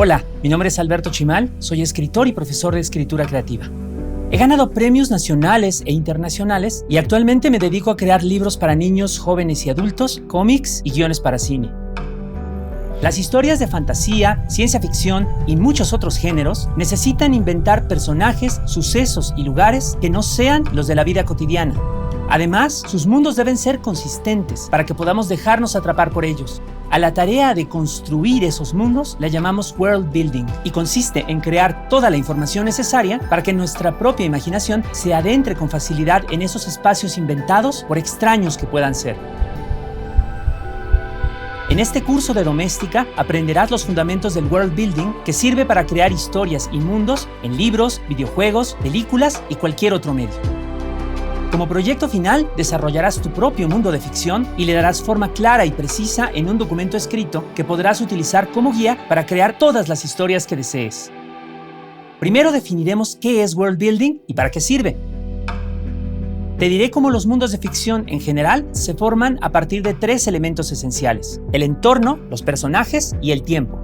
Hola, mi nombre es Alberto Chimal, soy escritor y profesor de escritura creativa. He ganado premios nacionales e internacionales y actualmente me dedico a crear libros para niños, jóvenes y adultos, cómics y guiones para cine. Las historias de fantasía, ciencia ficción y muchos otros géneros necesitan inventar personajes, sucesos y lugares que no sean los de la vida cotidiana. Además, sus mundos deben ser consistentes para que podamos dejarnos atrapar por ellos. A la tarea de construir esos mundos la llamamos world building y consiste en crear toda la información necesaria para que nuestra propia imaginación se adentre con facilidad en esos espacios inventados, por extraños que puedan ser. En este curso de Doméstica aprenderás los fundamentos del world building, que sirve para crear historias y mundos en libros, videojuegos, películas y cualquier otro medio. Como proyecto final, desarrollarás tu propio mundo de ficción y le darás forma clara y precisa en un documento escrito que podrás utilizar como guía para crear todas las historias que desees. Primero definiremos qué es world building y para qué sirve. Te diré cómo los mundos de ficción en general se forman a partir de 3 elementos esenciales: el entorno, los personajes y el tiempo.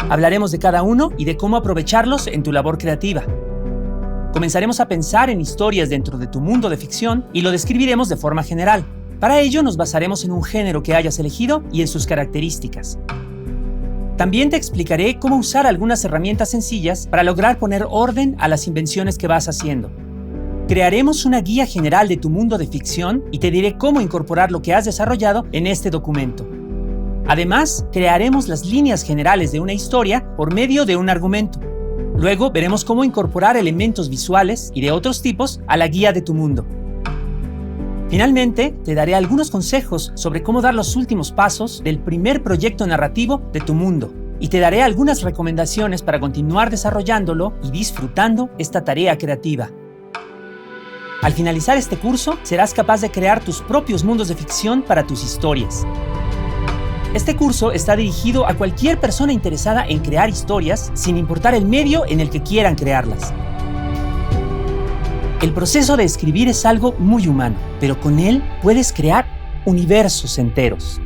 Hablaremos de cada uno y de cómo aprovecharlos en tu labor creativa. Comenzaremos a pensar en historias dentro de tu mundo de ficción y lo describiremos de forma general. Para ello nos basaremos en un género que hayas elegido y en sus características. También te explicaré cómo usar algunas herramientas sencillas para lograr poner orden a las invenciones que vas haciendo. Crearemos una guía general de tu mundo de ficción y te diré cómo incorporar lo que has desarrollado en este documento. Además, crearemos las líneas generales de una historia por medio de un argumento. Luego veremos cómo incorporar elementos visuales y de otros tipos a la guía de tu mundo. Finalmente, te daré algunos consejos sobre cómo dar los últimos pasos del primer proyecto narrativo de tu mundo. Y te daré algunas recomendaciones para continuar desarrollándolo y disfrutando esta tarea creativa. Al finalizar este curso, serás capaz de crear tus propios mundos de ficción para tus historias. Este curso está dirigido a cualquier persona interesada en crear historias, sin importar el medio en el que quieran crearlas. El proceso de escribir es algo muy humano, pero con él puedes crear universos enteros.